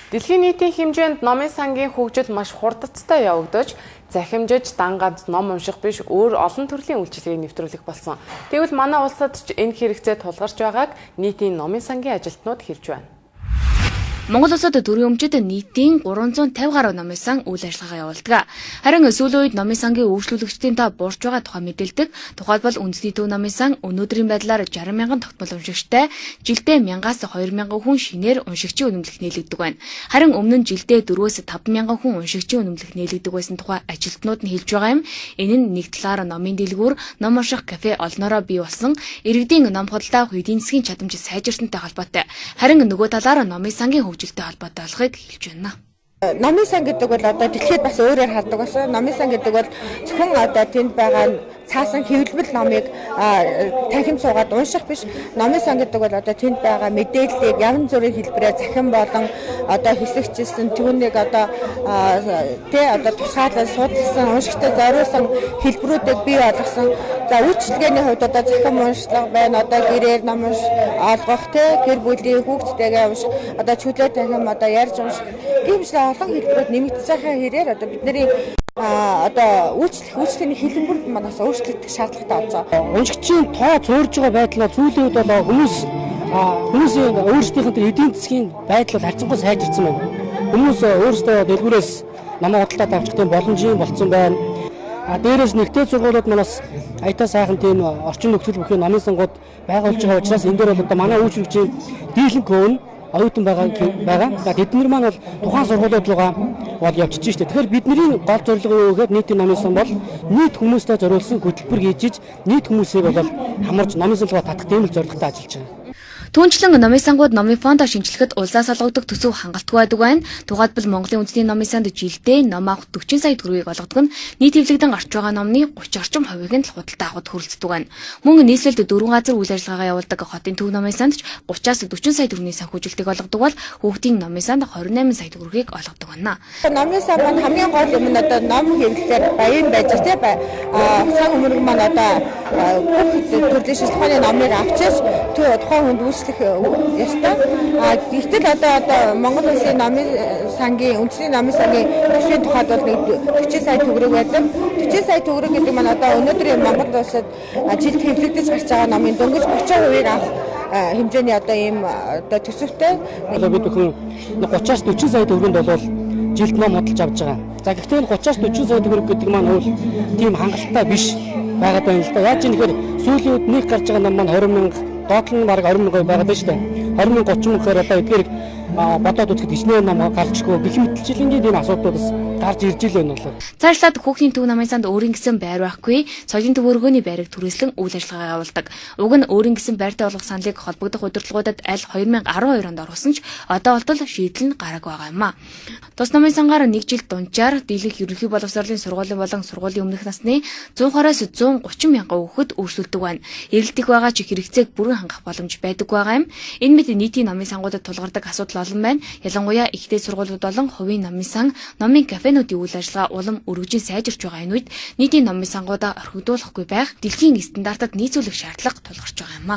Дэлхийн нийтийн хэмжээнд номын сангийн хөгжил маш хурдцтай явагдаж, захимжиж дангаад ном унших биш өөр олон төрлийн үйлчилгээний нэвтрүүлэг болсон. Тэгвэл манай улсад ч энэ хэрэгцээ тулгарч байгааг нийтийн номын сангийн ажилтнууд хэлж байна. Монгол улсад дөрвөн өмчөд нийтийн 350 гаруй номын сан үйл ажиллагаа явуулдаг. Харин сүүлийн үед номын сангийн үйлчлүүлэгчдийн та буурч байгаа тухай мэдээлдэг. Тухайлбал үндэсний төв номын сан өнөөдрийн байдлаар 60 мянган тогтмол уншигчтай, жилдээ 1000-аас 2000 хүн шинээр уншигчийн үнэмлэх нээлгдэг байна. Харин өмнө нь жилдээ 4-өөс 5 мянган хүн уншигчийн үнэмлэх нээлгдэг байсан тухай ажилтнууд нь хэлж байгаа юм. Энэ нь нэг талаар номын дэлгүүр, ном унших кафе олноороо бий болсон иргэдийн ном худалдаа авах эдийн засгийн чадамж сайжирсантай холбоотой. Харин нөгөө талаар номын сангийн хөгжилтэй холбоотой болохыг хэлж байна. Номын сан гэдэг бол одоо дэлхийд бас өөрөөр хардаг байсан. Номын сан гэдэг бол зөвхөн одоо тэнд байгаа цаасан хэвлэл номыг танхим суугаад унших биш. Номын сан гэдэг бол одоо тэнд байгаа мэдээллийг янз бүрийн хэлбэрээр захин болон одоо хэсэгчилсэн түүнийг одоо тусгаарлан судалсан, уншигчдад зориулсан хэлбэрүүдийг бий болгосон. За үйлчилгээний хувьд одоо захин уншлага байна. Одоо гэрээр ном олгох, гэр бүлийн хүүхдтэйгээ унших, одоо чөлөө танхим одоо ярьж унших. Иймэрхүү олон хэлбэрүүд нэмэгдэж байгаа хэрээр одоо бидний одоо үйлчлэгийн хэлбэр манаас өөрчлөгдөх шаардлагатай болж байгаа. Уншигчийн тоо зөөрж байгаа байдал нь сүүлийн үед бол хүмүүсийн өөрсдийнх нь эдийн засгийн байдал харьцангуй сайжирсан байна. Хүмүүс өөрсдөө дэлгүүрээс намаа худалдаад авчих тийм боломжийн болцсон байна. Дээрээс нэгтэй сургуулиуд манаас аятаа сайхан тийм орчин нөхцөл бүхий номын сангууд байгуулж байгаа учраас энэ дээр бол одоо манай үйлчлэгчийн дийлэнх хөв нь оюутан байгаа. Тэднэр маань бол тухайн сургуулиуд руугаа бол явчихж штэ. Тэгэхээр бидний гол зорилго юу гэхээр нийтийн номын сан бол нийт хүмүүстээ зориулсан хөтөлбөр хийж нийт хүмүүсийг бол хамарж номын сан руу татах тийм л зорилготой ажиллаж байгаа. Түүнчлэн номын сангууд номын фондоо шинжлэхэд улсаас олгодог төсөв хангалтгүй байдаг байна. Тухайлбал Монголын үндэсний номын санд жилдээ ном авах 40 сая төгрөгийг олгодог нь нийт хэвлэгдэн гарч байгаа номны 30 орчим хувийг нь л худалдаа авахд хүрэлцдэг байна. Мөн нийслэлд 4 газар үйл ажиллагаа явуулдаг хотын төв номын санд ч 30-аас 40 сая төгрөгийн санхүүжилтийг олгодог бол хүүхдийн номын санд 28 сая төгрөгийг олгодог байна. Номын сан маань хамгийн гол юм нь одоо ном хэвлэлээр баян байж байгаа цаг хөмрөг маань одоо төрлийн шилжихуйн номыг авчиж тухайн хүнд үйлчлэх ёстой. Гэвтэл одоо Монгол улсын номын сангийн үндэсний номын сангийн төсвийн тухайд бол 40 сая төгрөг байдаг. 40 сая төгрөг гэдэг маань одоо өнөөдрийн Монгол улсад жилд хэвлэгдэж гарч байгаа номын дөнгөж 30% авах хэмжээний одоо ийм одоо төсөвтэй. Бид бүхэн 30-аас 40 сая төгрөнд бол жилд ном худалдаж авч байгаа. За гэхдээ 30-аас 40 сая төгрөг гэдэг маань бол тийм хангалттай биш байгаад байна л да. Яаж юм гэхээр сүүлийн үед нэг гарч байгаа ном маань 20 мянга, доотлол нь бараг 20 мянга байгаад байна шүү дээ. 20 мянга 30 мянгаар одоо эдгээр бодоод үзэхэд хичнээн ном гарчгүй гэх мэтчлэнгийн тийм асуудлуудаас гарч ирж ил байна болоо. Цаашлаад хүүхдийн төв намын санд өөрийн гэсэн байр байхгүй, соёлын төв өргөний байрыг түрээслэн үйл ажиллагаа явуулдаг. Уг нь өөрийн гэсэн байртай болох саналыг холбогдох өдөрлөгүүдэд аль 2012 онд оруулсан ч одоо болтол шийдэл нь гараг байгаа юм а. Тус намын сангаар нэг жил дунджаар дийлэх ерөнхий боловсролын сургуулийн болон сургуулийн өмнөх насны 120-аас 130 мянган хүүхэд өрсөлдөг байна. Эрэлтэх байгаа ч хэрэгцээг бүрэн хангах боломж байдаг байгаа юм. Энэ мэд нийтийн номын сангуудад тулгардаг асуудал олон байна. Ялангуяа ихтэй сургуулиуд болон хувийн номын сан, номын кафенуудын үйл ажиллагаа улам өргөжин сайжирч байгаа энэ үед нийтийн номын сангуудаа орхигдуулахгүй байх дэлхийн стандартад нийцүүлэх шаардлага тулгарч байгаа юм а.